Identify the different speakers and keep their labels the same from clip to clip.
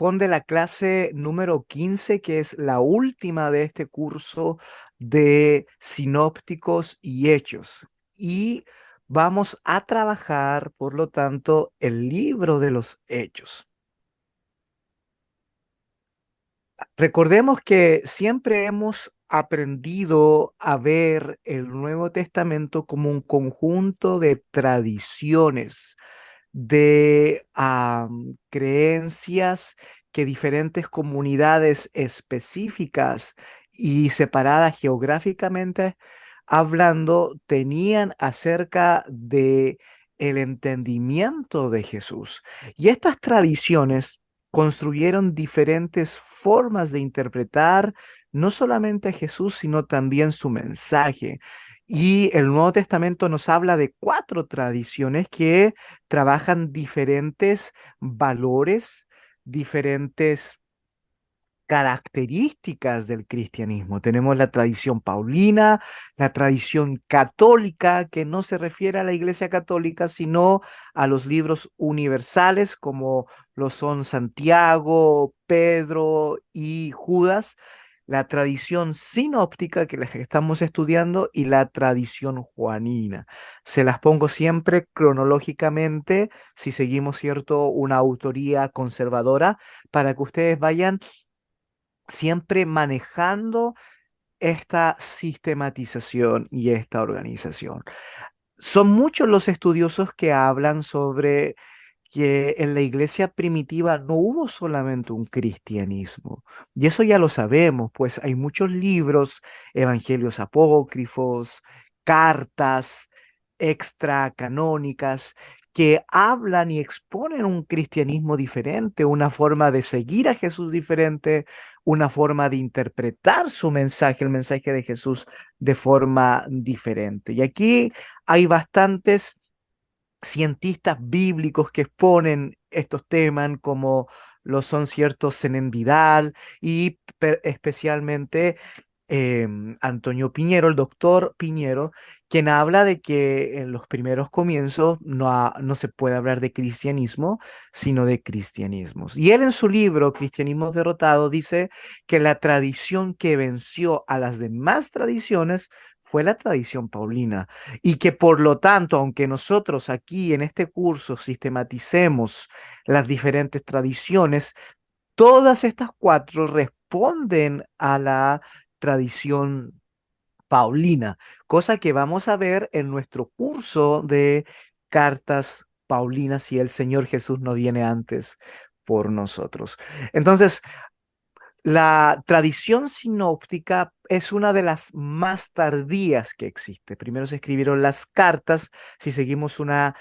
Speaker 1: corresponde la clase número 15, que es la última de este curso de sinópticos y hechos. Y vamos a trabajar, por lo tanto, el libro de los hechos. Recordemos que siempre hemos aprendido a ver el Nuevo Testamento como un conjunto de tradiciones, de creencias que diferentes comunidades específicas y separadas geográficamente hablando tenían acerca de el entendimiento de Jesús. Y estas tradiciones construyeron diferentes formas de interpretar no solamente a Jesús, sino también su mensaje. Y el Nuevo Testamento nos habla de cuatro tradiciones que trabajan diferentes valores, diferentes características del cristianismo. Tenemos la tradición paulina, la tradición católica, que no se refiere a la Iglesia Católica, sino a los libros universales como lo son Santiago, Pedro y Judas. La tradición sinóptica, que es la que estamos estudiando, y la tradición juanina. Se las pongo siempre cronológicamente, si seguimos, ¿cierto?, una autoría conservadora, para que ustedes vayan siempre manejando esta sistematización y esta organización. Son muchos los estudiosos que hablan sobre que en la iglesia primitiva no hubo solamente un cristianismo. Y eso ya lo sabemos, pues hay muchos libros, evangelios apócrifos, cartas extracanónicas que hablan y exponen un cristianismo diferente, una forma de seguir a Jesús diferente, una forma de interpretar su mensaje, el mensaje de Jesús de forma diferente. Y aquí hay bastantes cientistas bíblicos que exponen estos temas, como lo son ciertos Zenén Vidal y especialmente Antonio Piñero, el doctor Piñero, quien habla de que en los primeros comienzos no se puede hablar de cristianismo, sino de cristianismos. Y él en su libro, Cristianismo Derrotado, dice que la tradición que venció a las demás tradiciones fue la tradición paulina y que por lo tanto, aunque nosotros aquí en este curso sistematicemos las diferentes tradiciones, todas estas cuatro responden a la tradición paulina, cosa que vamos a ver en nuestro curso de cartas paulinas si el Señor Jesús no viene antes por nosotros. Entonces, la tradición sinóptica es una de las más tardías que existe. Primero se escribieron las cartas, si seguimos una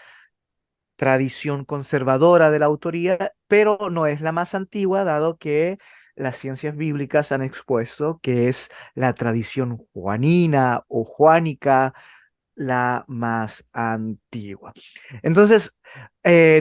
Speaker 1: tradición conservadora de la autoría, pero no es la más antigua, dado que las ciencias bíblicas han expuesto que es la tradición juanina o juánica la más antigua. Entonces,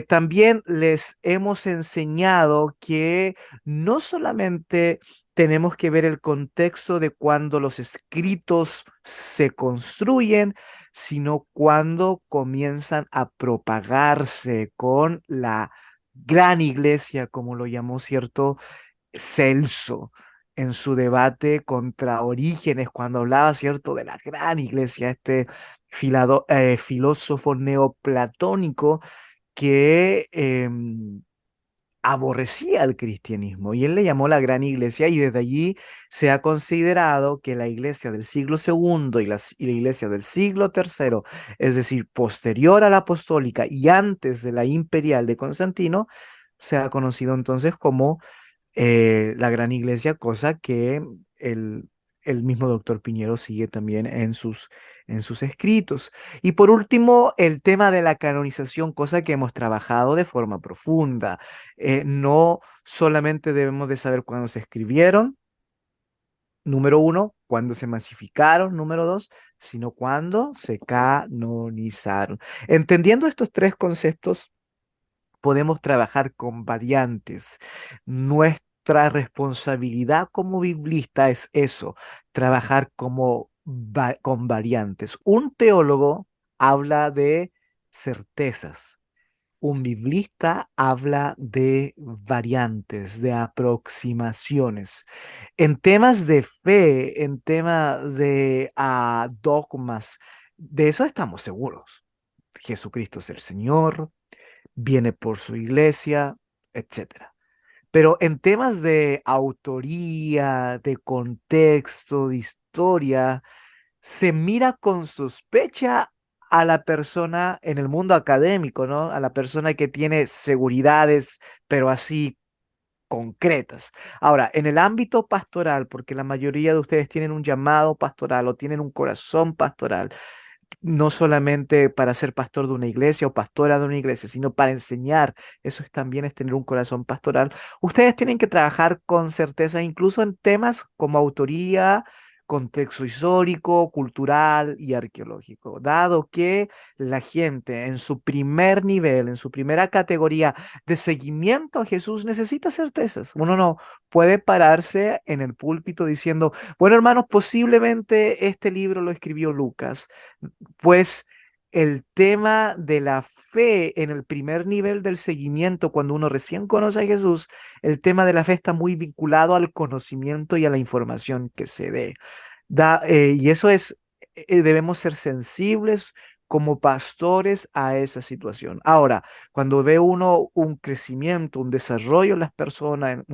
Speaker 1: también les hemos enseñado que no solamente tenemos que ver el contexto de cuando los escritos se construyen, sino cuando comienzan a propagarse con la gran iglesia, como lo llamó cierto Celso en su debate contra Orígenes, cuando hablaba, ¿cierto?, de la gran iglesia, este filósofo neoplatónico que aborrecía el cristianismo y él le llamó la gran iglesia y desde allí se ha considerado que la iglesia del siglo segundo y la iglesia del siglo tercero, es decir, posterior a la apostólica y antes de la imperial de Constantino, se ha conocido entonces como la gran iglesia, cosa que el mismo doctor Piñero sigue también en sus escritos. Y por último, el tema de la canonización, cosa que hemos trabajado de forma profunda. No solamente debemos de saber cuándo se escribieron, número uno, cuándo se masificaron, número dos, sino cuándo se canonizaron. Entendiendo estos tres conceptos, podemos trabajar con variantes. Nuestra responsabilidad como biblista es eso, trabajar con variantes. Un teólogo habla de certezas. Un biblista habla de variantes, de aproximaciones. En temas de fe, en temas de dogmas, de eso estamos seguros. Jesucristo es el Señor, viene por su iglesia, etcétera. Pero en temas de autoría, de contexto, de historia, se mira con sospecha a la persona en el mundo académico, ¿no? A la persona que tiene seguridades, pero así concretas. Ahora, en el ámbito pastoral, porque la mayoría de ustedes tienen un llamado pastoral o tienen un corazón pastoral, no solamente para ser pastor de una iglesia o pastora de una iglesia, sino para enseñar. También es tener un corazón pastoral. Ustedes tienen que trabajar con certeza, incluso en temas como autoría, contexto histórico, cultural y arqueológico, dado que la gente en su primer nivel, en su primera categoría de seguimiento a Jesús necesita certezas. Uno no puede pararse en el púlpito diciendo, bueno, hermanos, posiblemente este libro lo escribió Lucas, pues el tema de la fe en el primer nivel del seguimiento, cuando uno recién conoce a Jesús, el tema de la fe está muy vinculado al conocimiento y a la información que se dé. Y eso es, debemos ser sensibles como pastores a esa situación. Ahora, cuando ve uno un crecimiento, un desarrollo en las personas,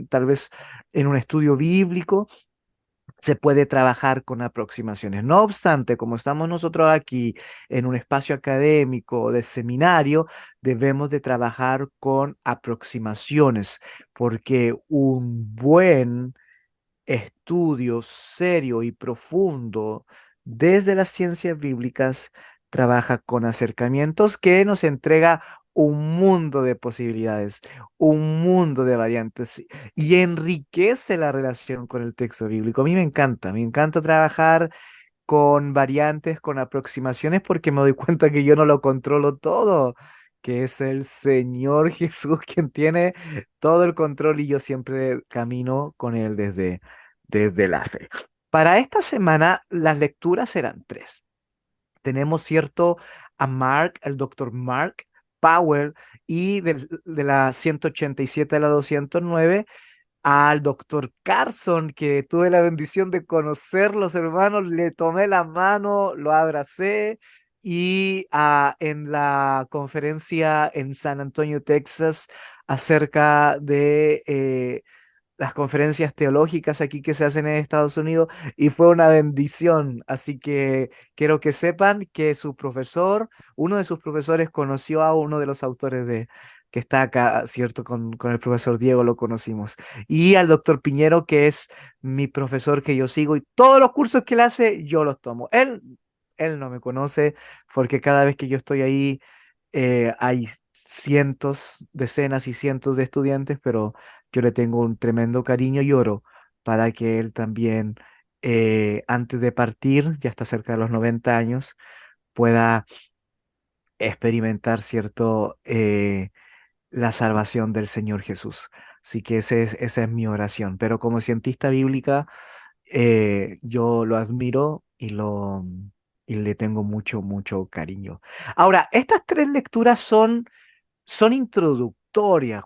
Speaker 1: tal vez en un estudio bíblico, se puede trabajar con aproximaciones. No obstante, como estamos nosotros aquí en un espacio académico de seminario, debemos de trabajar con aproximaciones, porque un buen estudio serio y profundo desde las ciencias bíblicas trabaja con acercamientos que nos entrega un mundo de posibilidades, un mundo de variantes y enriquece la relación con el texto bíblico. A mí me encanta trabajar con variantes, con aproximaciones, porque me doy cuenta que yo no lo controlo todo, que es el Señor Jesús quien tiene todo el control y yo siempre camino con Él desde la fe. Para esta semana, las lecturas serán tres. Tenemos, cierto, a Mark, el doctor Mark Power, y de la 187 a la 209 al doctor Carson, que tuve la bendición de conocerlos, hermanos, le tomé la mano, lo abracé y en la conferencia en San Antonio, Texas, acerca de las conferencias teológicas aquí que se hacen en Estados Unidos y fue una bendición. Así que quiero que sepan que su profesor, uno de sus profesores conoció a uno de los autores que está acá, ¿cierto? Con el profesor Diego lo conocimos. Y al doctor Piñero, que es mi profesor que yo sigo y todos los cursos que él hace, yo los tomo. Él no me conoce porque cada vez que yo estoy ahí hay cientos, decenas y cientos de estudiantes, pero yo le tengo un tremendo cariño y oro para que él también, antes de partir, ya está cerca de los 90 años, pueda experimentar, ¿cierto? La salvación del Señor Jesús. Así que esa es mi oración. Pero como cientista bíblica, yo lo admiro y le tengo mucho, mucho cariño. Ahora, estas tres lecturas son introductorias.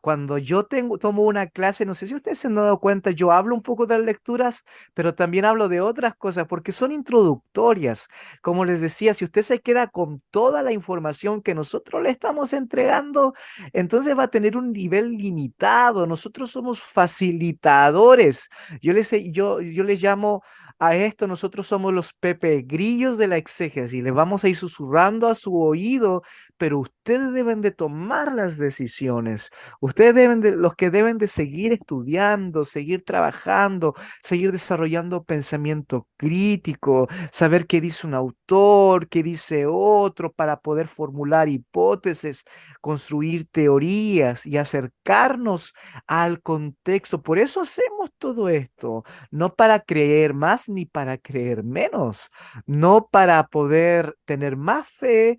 Speaker 1: Cuando yo tomo una clase, no sé si ustedes se han dado cuenta, yo hablo un poco de las lecturas, pero también hablo de otras cosas porque son introductorias. Como les decía, si usted se queda con toda la información que nosotros le estamos entregando, entonces va a tener un nivel limitado. Nosotros somos facilitadores. Yo les llamo a esto, nosotros somos los Pepe Grillos de la exégesis. Le vamos a ir susurrando a su oído, pero ustedes deben de tomar las decisiones. Los que deben de seguir estudiando, seguir trabajando, seguir desarrollando pensamiento crítico, saber qué dice un autor, qué dice otro, para poder formular hipótesis, construir teorías y acercarnos al contexto. Por eso hacemos todo esto, no para creer más ni para creer menos, no para poder tener más fe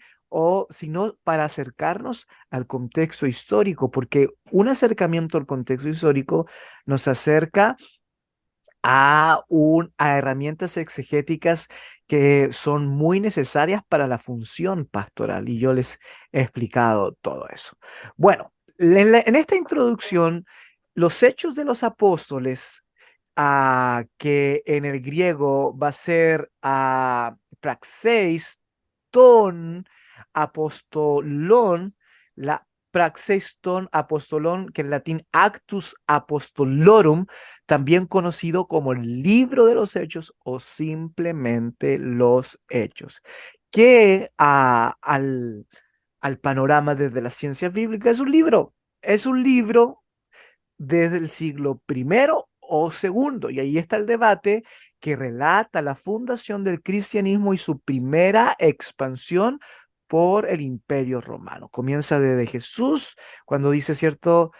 Speaker 1: sino para acercarnos al contexto histórico, porque un acercamiento al contexto histórico nos acerca a herramientas exegéticas que son muy necesarias para la función pastoral. Y yo les he explicado todo eso. Bueno, en esta introducción, los hechos de los apóstoles, que en el griego va a ser praxeis, ton, apostolón, la praxeis ton apostolón, que en latín actus apostolorum, también conocido como el libro de los hechos o simplemente los hechos, que al panorama desde las ciencias bíblicas es un libro desde el siglo primero o segundo, y ahí está el debate que relata la fundación del cristianismo y su primera expansión por el Imperio Romano. Comienza desde Jesús, cuando dice, ¿cierto?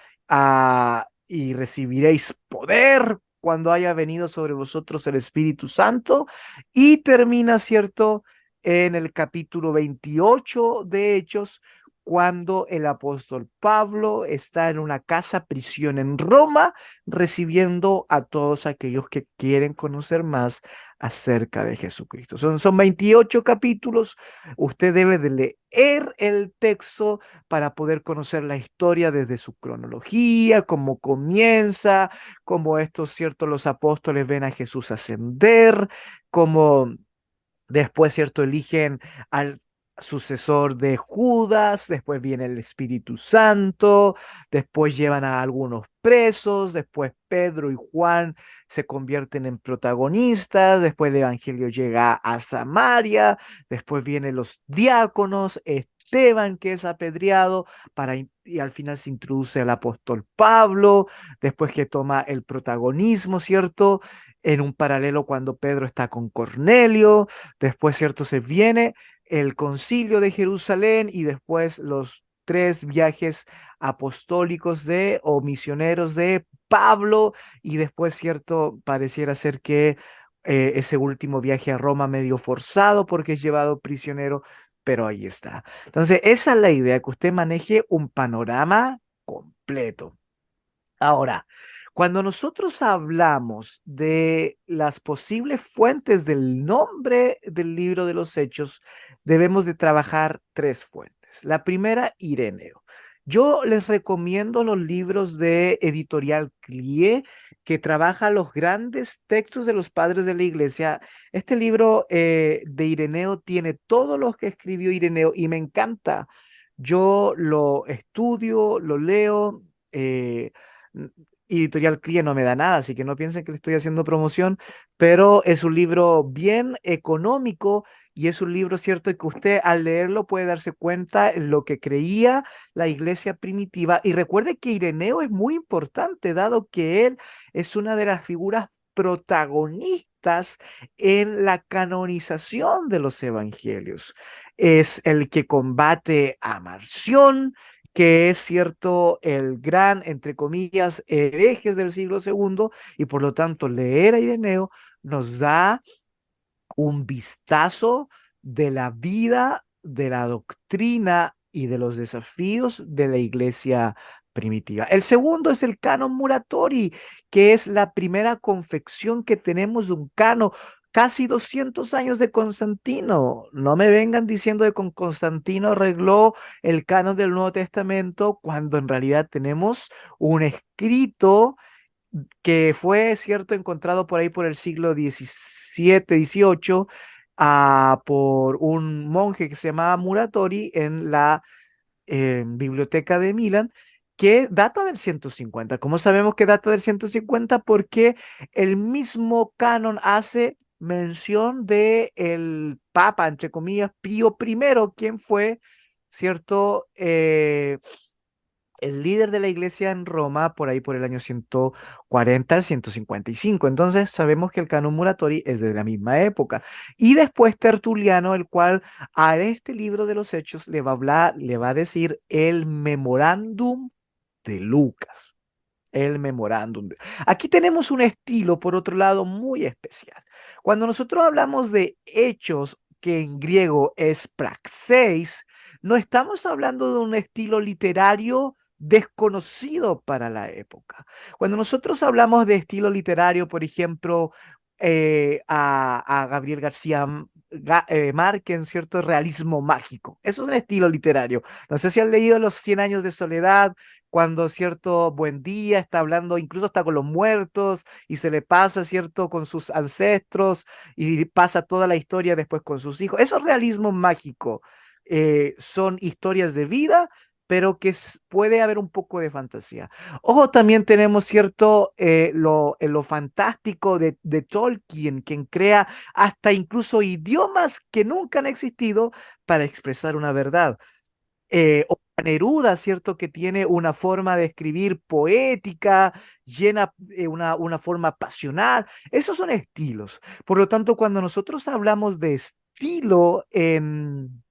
Speaker 1: Y recibiréis poder cuando haya venido sobre vosotros el Espíritu Santo, y termina, ¿cierto? En el capítulo 28 de Hechos, cuando el apóstol Pablo está en una casa prisión en Roma, recibiendo a todos aquellos que quieren conocer más acerca de Jesucristo. Son 28 capítulos. Usted debe de leer el texto para poder conocer la historia desde su cronología, cómo comienza, cómo estos ciertos los apóstoles ven a Jesús ascender, cómo después, ¿cierto? Eligen al sucesor de Judas, después viene el Espíritu Santo, después llevan a algunos presos, después Pedro y Juan se convierten en protagonistas, después el Evangelio llega a Samaria, después vienen los diáconos, Esteban que es apedreado, y al final se introduce el apóstol Pablo, después que toma el protagonismo, ¿cierto? En un paralelo cuando Pedro está con Cornelio. Después, ¿cierto? Se viene el concilio de Jerusalén y después los tres viajes apostólicos o misioneros de Pablo, y después, ¿cierto? Pareciera ser que ese último viaje a Roma medio forzado porque es llevado prisionero, pero ahí está. Entonces, esa es la idea, que usted maneje un panorama completo. Ahora, cuando nosotros hablamos de las posibles fuentes del nombre del libro de los Hechos, debemos de trabajar tres fuentes. La primera, Ireneo. Yo les recomiendo los libros de Editorial Clie, que trabaja los grandes textos de los padres de la iglesia. Este libro de Ireneo tiene todo lo que escribió Ireneo y me encanta. Yo lo estudio, lo leo. N- Editorial Cría no me da nada, así que no piensen que le estoy haciendo promoción, pero es un libro bien económico y es un libro, cierto, que usted al leerlo puede darse cuenta en lo que creía la iglesia primitiva. Y recuerde que Ireneo es muy importante, dado que él es una de las figuras protagonistas en la canonización de los evangelios. Es el que combate a Marción, que es cierto el gran, entre comillas, herejes del siglo segundo, y por lo tanto leer a Ireneo nos da un vistazo de la vida, de la doctrina y de los desafíos de la iglesia primitiva. El segundo es el canon Muratori, que es la primera confección que tenemos de un canon. Casi 200 años de Constantino. No me vengan diciendo que con Constantino arregló el canon del Nuevo Testamento, cuando en realidad tenemos un escrito que fue, cierto, encontrado por ahí por el siglo XVII, XVIII, por un monje que se llamaba Muratori en la biblioteca de Milán, que data del 150. ¿Cómo sabemos que data del 150? Porque el mismo canon hace mención de el Papa, entre comillas, Pío I, quien fue, ¿cierto? El líder de la iglesia en Roma por ahí por el año 140 al 155. Entonces sabemos que el canon Muratori es de la misma época. Y después Tertuliano, el cual a este libro de los Hechos le va a hablar, le va a decir el memorándum de Lucas. El memorándum. Aquí tenemos un estilo, por otro lado, muy especial. Cuando nosotros hablamos de hechos, que en griego es praxeis, no estamos hablando de un estilo literario desconocido para la época. Cuando nosotros hablamos de estilo literario, por ejemplo, a Gabriel García Márquez, ¿cierto? Realismo mágico. Eso es un estilo literario. No sé si han leído Los 100 años de soledad, cuando, ¿cierto? Buen día está hablando, incluso está con los muertos y se le pasa, ¿cierto? Con sus ancestros y pasa toda la historia después con sus hijos. Eso es realismo mágico. Son historias de vida, pero que puede haber un poco de fantasía. Ojo, también tenemos cierto lo fantástico de Tolkien, quien crea hasta incluso idiomas que nunca han existido para expresar una verdad. O Neruda, ¿cierto? Que tiene una forma de escribir poética, llena una forma pasional. Esos son estilos. Por lo tanto, cuando nosotros hablamos de estilo en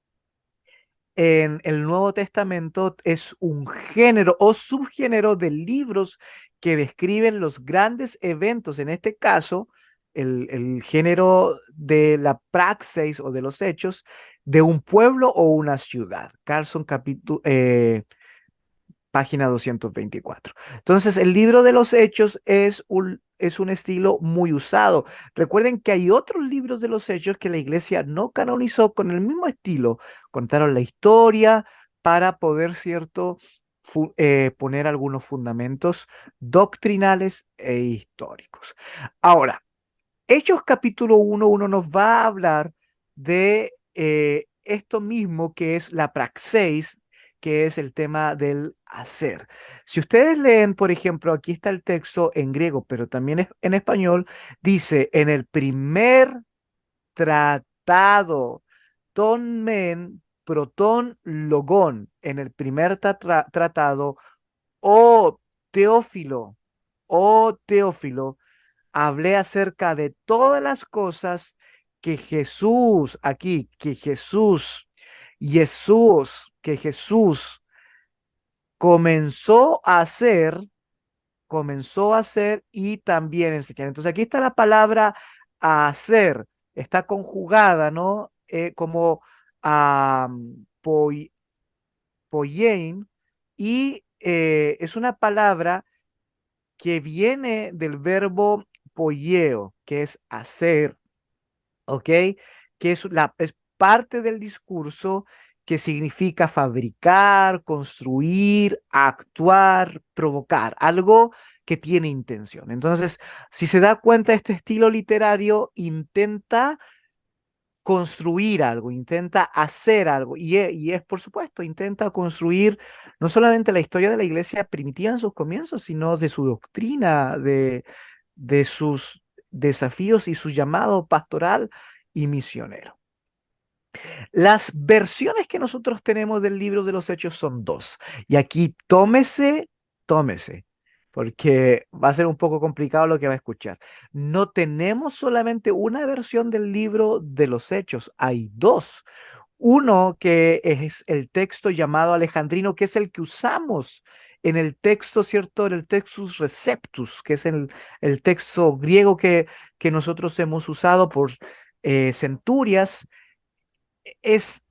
Speaker 1: el Nuevo Testamento es un género o subgénero de libros que describen los grandes eventos, en este caso, el género de la praxis o de los hechos de un pueblo o una ciudad. Carson capítulo, página 224. Entonces, el libro de los hechos es un estilo muy usado. Recuerden que hay otros libros de los hechos que la iglesia no canonizó con el mismo estilo. Contaron la historia para poder, ¿cierto? Poner algunos fundamentos doctrinales e históricos. Ahora, Hechos capítulo uno nos va a hablar de esto mismo que es la praxis, que es el tema del hacer. Si ustedes leen, por ejemplo, aquí está el texto en griego, pero también en español, dice, en el primer tratado, ton men, proton logón, en el primer tratado, oh Teófilo, oh Teófilo, hablé acerca de todas las cosas que Jesús, aquí, que Jesús comenzó a hacer, comenzó a hacer y también enseñar. Entonces aquí está la palabra hacer, está conjugada, ¿no? Como ah, poi- poiein y es una palabra que viene del verbo poieo, que es hacer, ¿ok? Que es parte del discurso que significa fabricar, construir, actuar, provocar, algo que tiene intención. Entonces, si se da cuenta, este estilo literario intenta construir algo, intenta hacer algo, y es, por supuesto, intenta construir no solamente la historia de la iglesia primitiva en sus comienzos, sino de su doctrina, de sus desafíos y su llamado pastoral y misionero. Las versiones que nosotros tenemos del libro de los Hechos son dos. Y aquí tómese, porque va a ser un poco complicado lo que va a escuchar. No tenemos solamente una versión del libro de los Hechos, hay dos. Uno que es el texto llamado alejandrino, que es el que usamos en el texto, ¿cierto? En el Textus Receptus, que es el texto griego que nosotros hemos usado por centurias es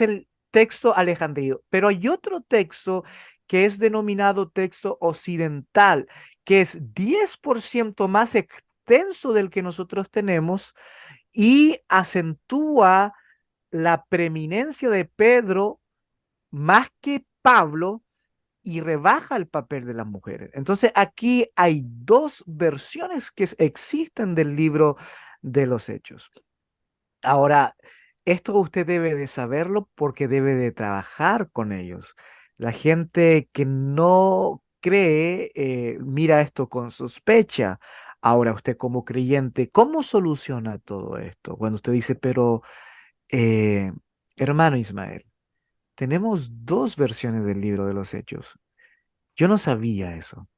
Speaker 1: el texto alejandrino, pero hay otro texto que es denominado texto occidental, que es 10% más extenso del que nosotros tenemos y acentúa la preeminencia de Pedro más que Pablo y rebaja el papel de las mujeres. Entonces aquí hay dos versiones que existen del libro de los Hechos. Ahora, esto usted debe de saberlo porque debe de trabajar con ellos. La gente que no cree, mira esto con sospecha. Ahora, usted como creyente, ¿cómo soluciona todo esto? Cuando usted dice, pero, eh, hermano Ismael, tenemos dos versiones del libro de los Hechos. Yo no sabía eso.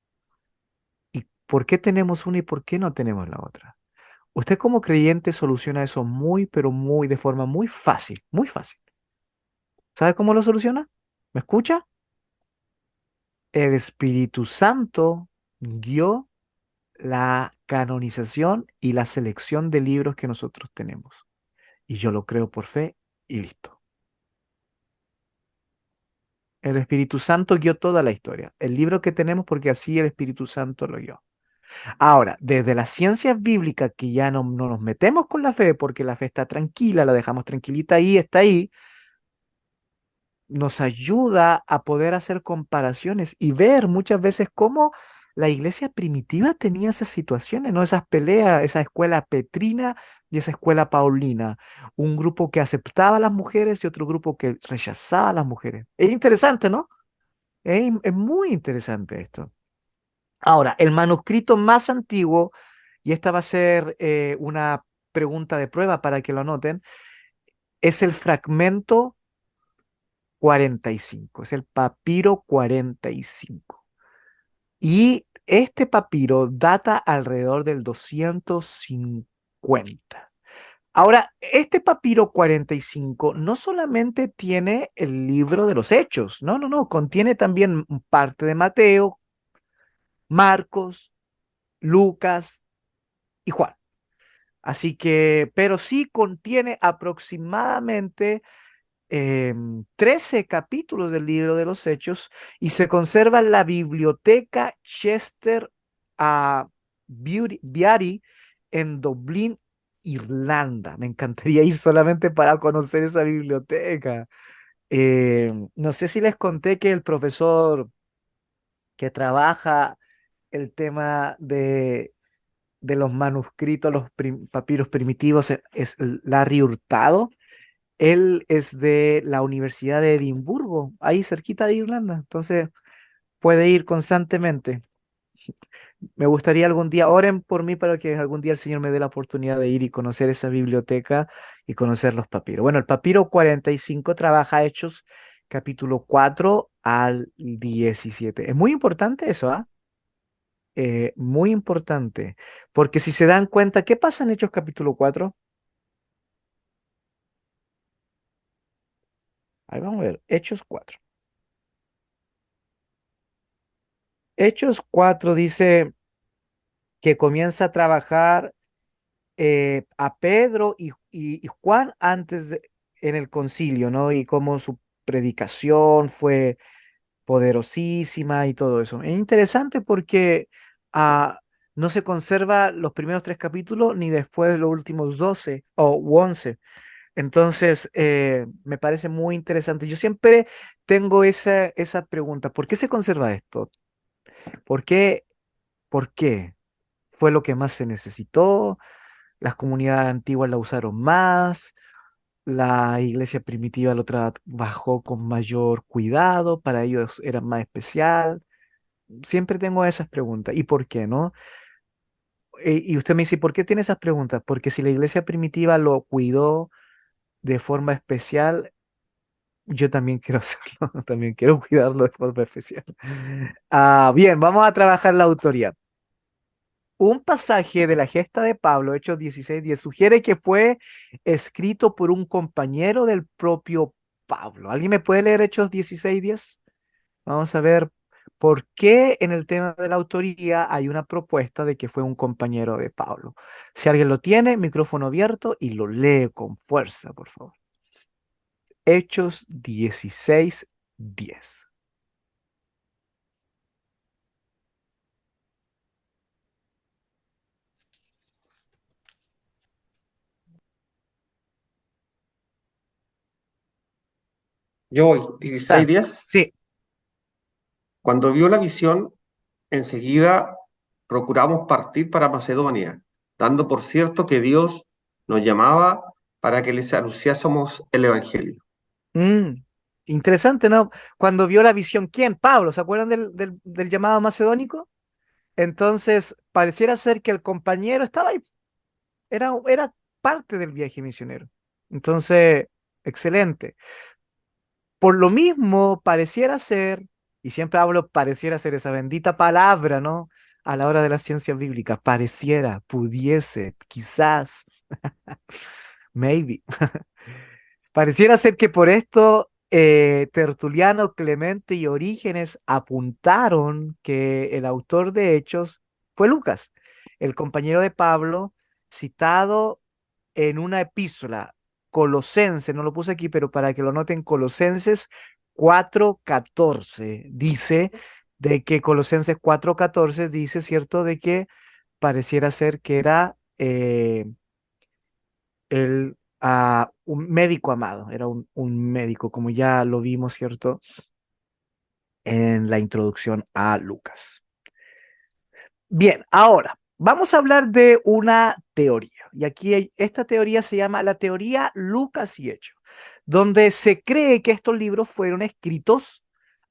Speaker 1: ¿Y por qué tenemos una y por qué no tenemos la otra? Usted como creyente soluciona eso muy, pero muy, de forma muy fácil, muy fácil. ¿Sabe cómo lo soluciona? ¿Me escucha? El Espíritu Santo guió la canonización y la selección de libros que nosotros tenemos. Y yo lo creo por fe y listo. El Espíritu Santo guió toda la historia. El libro que tenemos porque así el Espíritu Santo lo guió. Ahora, desde las ciencias bíblicas, que ya no nos metemos con la fe porque la fe está tranquila, la dejamos tranquilita ahí, está ahí, nos ayuda a poder hacer comparaciones y ver muchas veces cómo la iglesia primitiva tenía esas situaciones, ¿no? Esas peleas, esa escuela petrina y esa escuela paulina. Un grupo que aceptaba a las mujeres y otro grupo que rechazaba a las mujeres. Es interesante, ¿no? Es muy interesante esto. Ahora, el manuscrito más antiguo, y esta va a ser una pregunta de prueba para que lo anoten, es el fragmento 45, es el papiro 45. Y este papiro data alrededor del 250. Ahora, este papiro 45 no solamente tiene el libro de los Hechos, no, contiene también parte de Mateo, Marcos, Lucas y Juan. Así que, pero sí contiene aproximadamente 13 capítulos del libro de los Hechos y se conserva en la biblioteca Chester Beatty en Dublín, Irlanda. Me encantaría ir solamente para conocer esa biblioteca. No sé si les conté que el profesor que trabaja el tema de los manuscritos, los papiros primitivos, es Larry Hurtado. Él es de la Universidad de Edimburgo, ahí cerquita de Irlanda, entonces puede ir constantemente. Me gustaría algún día, oren por mí para que algún día el Señor me dé la oportunidad de ir y conocer esa biblioteca y conocer los papiros. Bueno, el papiro 45 trabaja Hechos capítulo 4 al 17. Es muy importante eso, ¿ah? Muy importante, porque si se dan cuenta, ¿qué pasa en Hechos capítulo 4? Ahí vamos a ver, Hechos 4. Hechos 4 dice que comienza a trabajar a Pedro y Juan en el concilio, ¿no? Y cómo su predicación fue poderosísima y todo eso. Es interesante porque ah, no se conserva los primeros 3 capítulos ni después los últimos 12 o 11. Entonces, me parece muy interesante. Yo siempre tengo esa pregunta, ¿por qué se conserva esto? ¿Por qué? ¿Por qué? ¿Fue lo que más se necesitó? Las comunidades antiguas la usaron más, la iglesia primitiva lo trabajó con mayor cuidado, para ellos era más especial. Siempre tengo esas preguntas. ¿Y por qué, no? Y usted me dice, ¿por qué tiene esas preguntas? Porque si la iglesia primitiva lo cuidó de forma especial, yo también quiero hacerlo, también quiero cuidarlo de forma especial. Bien, vamos a trabajar la autoría. Un pasaje de la gesta de Pablo, Hechos 16:10, sugiere que fue escrito por un compañero del propio Pablo. ¿Alguien me puede leer Hechos 16:10? Vamos a ver por qué en el tema de la autoría hay una propuesta de que fue un compañero de Pablo. Si alguien lo tiene, micrófono abierto y lo lee con fuerza, por favor. Hechos 16:10.
Speaker 2: Yo voy, 16
Speaker 1: Ah,
Speaker 2: días.
Speaker 1: sí.
Speaker 2: Cuando vio la visión, enseguida procuramos partir para Macedonia, dando por cierto que Dios nos llamaba para que les anunciásemos el Evangelio.
Speaker 1: Mm, interesante, ¿no? Cuando vio la visión, ¿quién? Pablo, ¿se acuerdan del llamado macedónico? Entonces, pareciera ser que el compañero estaba ahí, era parte del viaje misionero. Entonces, excelente. Por lo mismo, pareciera ser, y siempre hablo pareciera ser esa bendita palabra, ¿no? A la hora de las ciencias bíblicas, pareciera, pudiese, quizás, maybe. Pareciera ser que por esto Tertuliano, Clemente y Orígenes apuntaron que el autor de Hechos fue Lucas, el compañero de Pablo, citado en una epístola, Colosense, no lo puse aquí, pero para que lo noten, Colosenses 4:14 dice de que Colosenses 4:14 dice, ¿cierto? De que pareciera ser que era un médico amado, era un médico, como ya lo vimos, ¿cierto? En la introducción a Lucas. Bien, ahora vamos a hablar de una teoría. Y aquí esta teoría se llama la teoría Lucas y Hechos, donde se cree que estos libros fueron escritos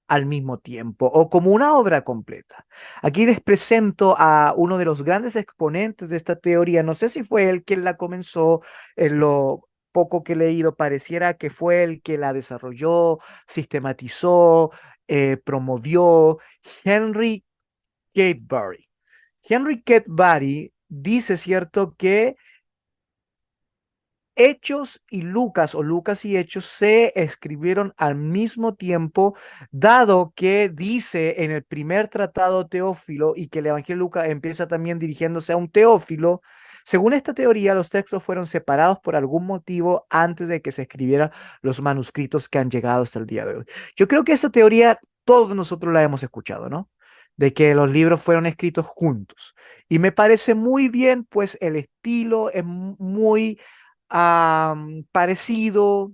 Speaker 1: al mismo tiempo o como una obra completa. Aquí les presento a uno de los grandes exponentes de esta teoría. No sé si fue él quien la comenzó, en lo poco que he leído pareciera que fue el que la desarrolló, sistematizó, promovió, Henry Gatebury. Henry Gatebury dice, cierto, que Hechos y Lucas o Lucas y Hechos se escribieron al mismo tiempo, dado que dice en el primer tratado Teófilo y que el Evangelio de Lucas empieza también dirigiéndose a un Teófilo. Según esta teoría, los textos fueron separados por algún motivo antes de que se escribieran los manuscritos que han llegado hasta el día de hoy. Yo creo que esa teoría todos nosotros la hemos escuchado, ¿no? De que los libros fueron escritos juntos. Y me parece muy bien, pues el estilo es muy parecido,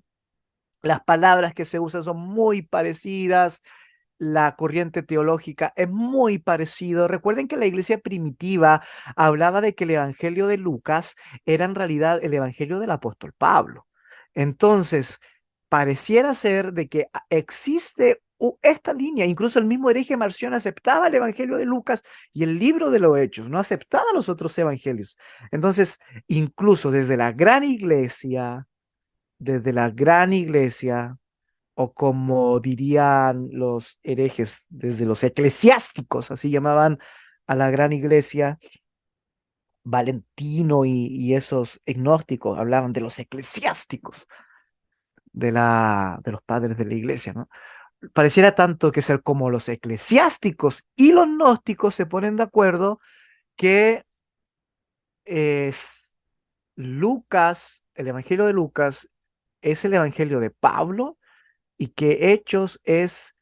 Speaker 1: las palabras que se usan son muy parecidas, la corriente teológica es muy parecido. Recuerden que la iglesia primitiva hablaba de que el evangelio de Lucas era en realidad el evangelio del apóstol Pablo. Entonces, pareciera ser de que existe esta línea, incluso el mismo hereje Marción aceptaba el evangelio de Lucas y el libro de los Hechos, no aceptaba los otros evangelios. Entonces, incluso desde la gran iglesia, o como dirían los herejes, desde los eclesiásticos, así llamaban a la gran iglesia, Valentino y esos gnósticos hablaban de los eclesiásticos, de los padres de la iglesia, ¿no? Pareciera tanto que ser como los eclesiásticos y los gnósticos se ponen de acuerdo que es Lucas, el evangelio de Lucas, es el evangelio de Pablo y que Hechos es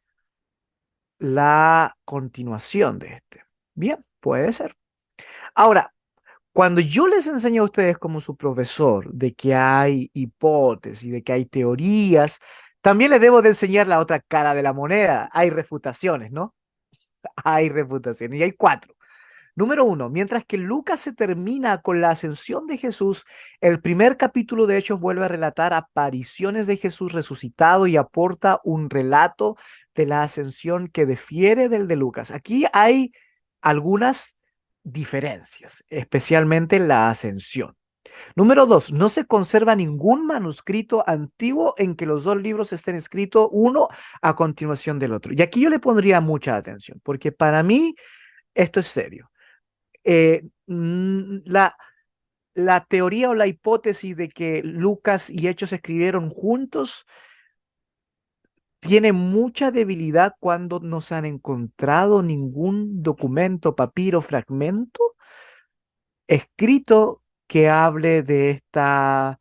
Speaker 1: la continuación de este. Bien, puede ser. Ahora, cuando yo les enseño a ustedes como su profesor de que hay hipótesis, de que hay teorías, también les debo de enseñar la otra cara de la moneda. Hay refutaciones, ¿no? Hay refutaciones y hay cuatro. Número uno, mientras que Lucas se termina con la ascensión de Jesús, el primer capítulo de Hechos vuelve a relatar apariciones de Jesús resucitado y aporta un relato de la ascensión que difiere del de Lucas. Aquí hay algunas diferencias, especialmente en la ascensión. Número dos, no se conserva ningún manuscrito antiguo en que los dos libros estén escritos uno a continuación del otro. Y aquí yo le pondría mucha atención, porque para mí esto es serio. La teoría o la hipótesis de que Lucas y Hechos se escribieron juntos tiene mucha debilidad cuando no se han encontrado ningún documento, papiro, fragmento escrito que hable de esta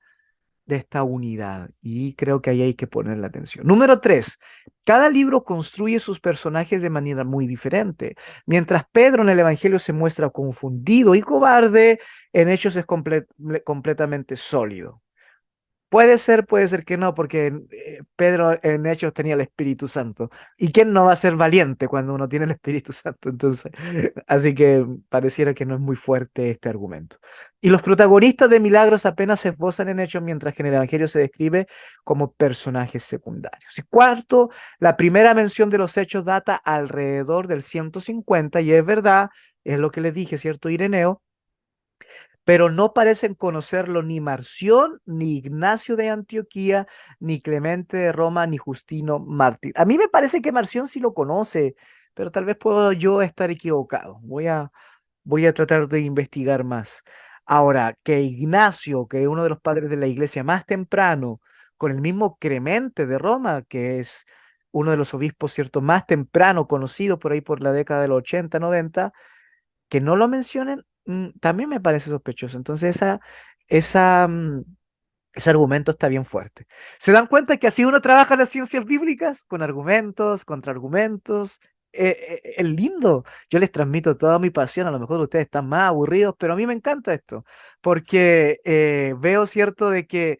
Speaker 1: unidad. Y creo que ahí hay que poner la atención. Número tres, cada libro construye sus personajes de manera muy diferente. Mientras Pedro en el Evangelio se muestra confundido y cobarde, en Hechos es completamente sólido. Puede ser que no, porque Pedro en Hechos tenía el Espíritu Santo. ¿Y quién no va a ser valiente cuando uno tiene el Espíritu Santo? Entonces, así que pareciera que no es muy fuerte este argumento. Y los protagonistas de milagros apenas se esbozan en Hechos, mientras que en el Evangelio se describe como personajes secundarios. Y cuarto, la primera mención de los Hechos data alrededor del 150, y es verdad, es lo que les dije, ¿cierto, Ireneo? Pero no parecen conocerlo ni Marción, ni Ignacio de Antioquía, ni Clemente de Roma, ni Justino Mártir. A mí me parece que Marción sí lo conoce, pero tal vez puedo yo estar equivocado. Voy a tratar de investigar más. Ahora, que Ignacio, que es uno de los padres de la iglesia más temprano, con el mismo Clemente de Roma, que es uno de los obispos, ¿cierto?, más temprano, conocido por ahí por la década del 80, 90, que no lo mencionen, también me parece sospechoso. Entonces, esa Ese argumento está bien fuerte. ¿Se dan cuenta que así uno trabaja las ciencias bíblicas? Con argumentos, contraargumentos. Es lindo. Yo les transmito toda mi pasión. A lo mejor ustedes están más aburridos, pero a mí me encanta esto. Porque veo cierto de que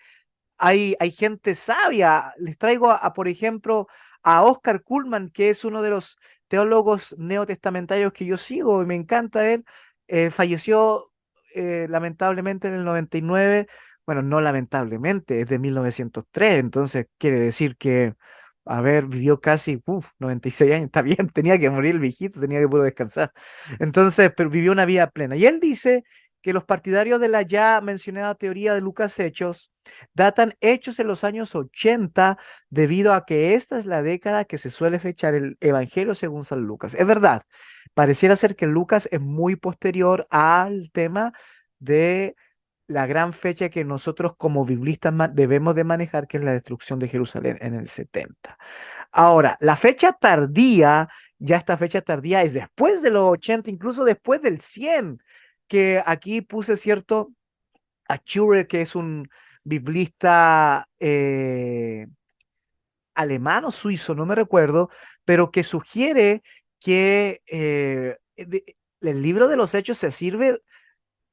Speaker 1: hay gente sabia. Les traigo por ejemplo, a Oscar Cullmann, que es uno de los teólogos neotestamentarios que yo sigo y me encanta él. Falleció lamentablemente en el 99. Bueno, no lamentablemente, es de 1903, entonces quiere decir que, a ver, vivió casi 96 años, está bien, tenía que morir el viejito, tenía que puro descansar. Entonces, pero vivió una vida plena. Y él dice que los partidarios de la ya mencionada teoría de Lucas Hechos datan hechos en los años 80 debido a que esta es la década que se suele fechar el Evangelio según San Lucas. Es verdad, pareciera ser que Lucas es muy posterior al tema de la gran fecha que nosotros como biblistas debemos de manejar, que es la destrucción de Jerusalén en el 70. Ahora, la fecha tardía, ya esta fecha tardía es después de los 80, incluso después del 100, que aquí puse cierto a Schurer, que es un biblista alemán o suizo, no me recuerdo, pero que sugiere que el libro de los Hechos se sirve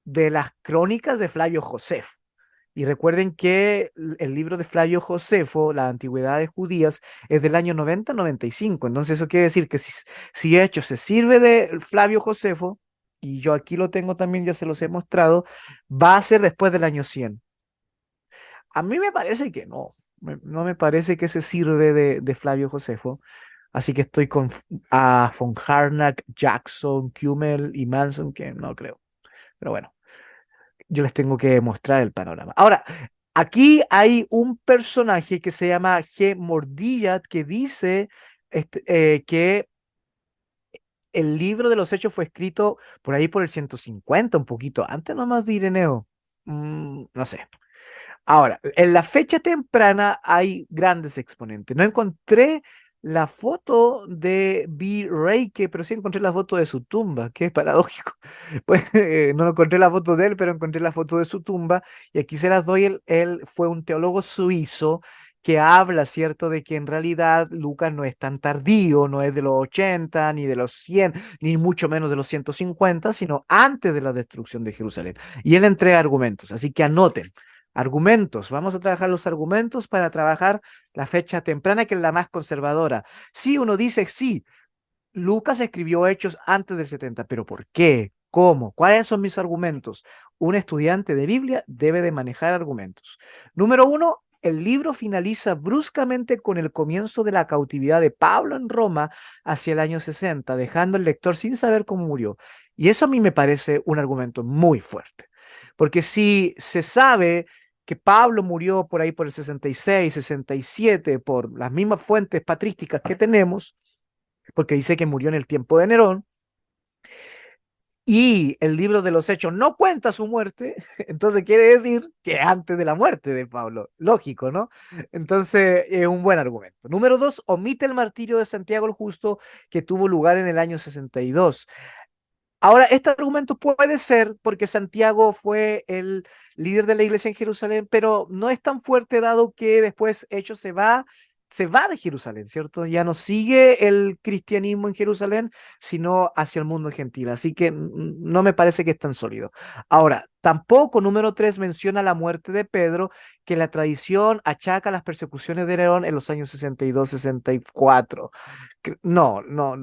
Speaker 1: de las crónicas de Flavio Josefo. Y recuerden que el libro de Flavio Josefo, las antigüedades judías, es del año 90-95. Entonces eso quiere decir que si Hechos se sirve de Flavio Josefo, y yo aquí lo tengo también, ya se los he mostrado, va a ser después del año 100. A mí me parece que no. No me parece que se sirve de Flavio Josefo. Así que estoy con a von Harnack, Jackson, Kummel y Manson, que no creo. Pero bueno, yo les tengo que mostrar el panorama. Ahora, aquí hay un personaje que se llama G. Mordillat que dice que el libro de los Hechos fue escrito por ahí por el 150, un poquito antes nomás de Ireneo. No sé. Ahora, en la fecha temprana hay grandes exponentes. No encontré la foto de B. Reike, pero sí encontré la foto de su tumba, que es paradójico. Pues, no encontré la foto de él, pero encontré la foto de su tumba. Y aquí se las doy. Él fue un teólogo suizo que habla, ¿cierto?, de que en realidad Lucas no es tan tardío, no es de los 80, ni de los 100, ni mucho menos de los 150, sino antes de la destrucción de Jerusalén. Y él entrega argumentos, así que anoten. Argumentos. Vamos a trabajar los argumentos para trabajar la fecha temprana, que es la más conservadora. Si uno dice, sí, Lucas escribió Hechos antes del 70, pero ¿por qué? ¿Cómo? ¿Cuáles son mis argumentos? Un estudiante de Biblia debe de manejar argumentos. Número uno, el libro finaliza bruscamente con el comienzo de la cautividad de Pablo en Roma hacia el año 60, dejando al lector sin saber cómo murió. Y eso a mí me parece un argumento muy fuerte, porque si se sabe que Pablo murió por ahí por el 66, 67, por las mismas fuentes patrísticas que tenemos, porque dice que murió en el tiempo de Nerón, y el libro de los Hechos no cuenta su muerte, entonces quiere decir que antes de la muerte de Pablo. Lógico, ¿no? Entonces es un buen argumento. Número dos, omite el martirio de Santiago el Justo que tuvo lugar en el año 62. Ahora, este argumento puede ser porque Santiago fue el líder de la iglesia en Jerusalén, pero no es tan fuerte dado que después Hechos se va de Jerusalén, ¿cierto? Ya no sigue el cristianismo en Jerusalén, sino hacia el mundo gentil. Así que no me parece que es tan sólido. Ahora, tampoco número tres menciona la muerte de Pedro, que la tradición achaca las persecuciones de Nerón en los años 62, 64. No, no,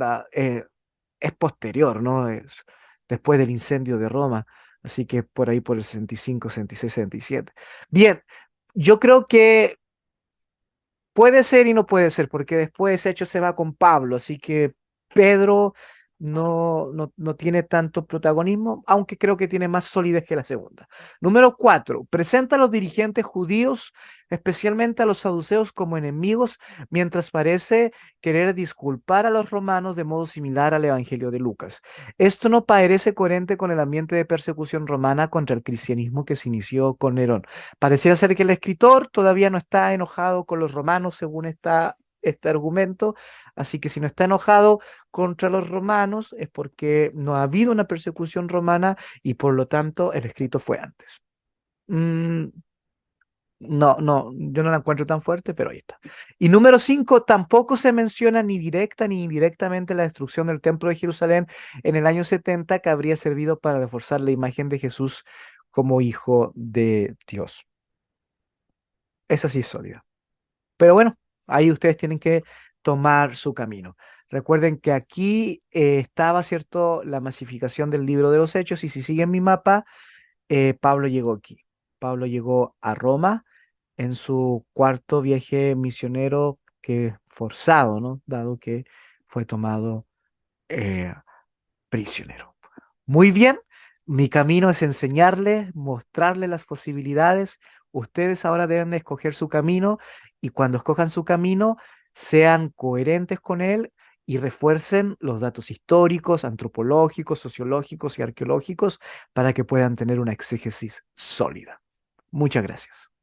Speaker 1: es posterior, ¿no? Es después del incendio de Roma, así que por ahí por el 65, 66, 67. Bien, yo creo que puede ser y no puede ser, porque después Hecho se va con Pablo, así que Pedro no tiene tanto protagonismo, aunque creo que tiene más solidez que la segunda. Número cuatro, presenta a los dirigentes judíos, especialmente a los saduceos, como enemigos, mientras parece querer disculpar a los romanos de modo similar al Evangelio de Lucas. Esto no parece coherente con el ambiente de persecución romana contra el cristianismo que se inició con Nerón. Pareciera ser que el escritor todavía no está enojado con los romanos, según este argumento, así que si no está enojado contra los romanos es porque no ha habido una persecución romana y por lo tanto el escrito fue antes. Mm, No, no, yo no la encuentro tan fuerte, pero ahí está. Y número 5, tampoco se menciona ni directa ni indirectamente la destrucción del templo de Jerusalén en el año 70 que habría servido para reforzar la imagen de Jesús como hijo de Dios. Esa sí es sólida. Pero bueno, ahí ustedes tienen que tomar su camino. Recuerden que aquí estaba, ¿cierto?, la masificación del libro de los Hechos y si siguen mi mapa, Pablo llegó aquí. Pablo llegó a Roma en su cuarto viaje misionero que forzado, ¿no? Dado que fue tomado eh, prisionero. Muy bien, mi camino es enseñarles, mostrarles las posibilidades. Ustedes ahora deben de escoger su camino y cuando escojan su camino, sean coherentes con él y refuercen los datos históricos, antropológicos, sociológicos y arqueológicos para que puedan tener una exégesis sólida. Muchas gracias.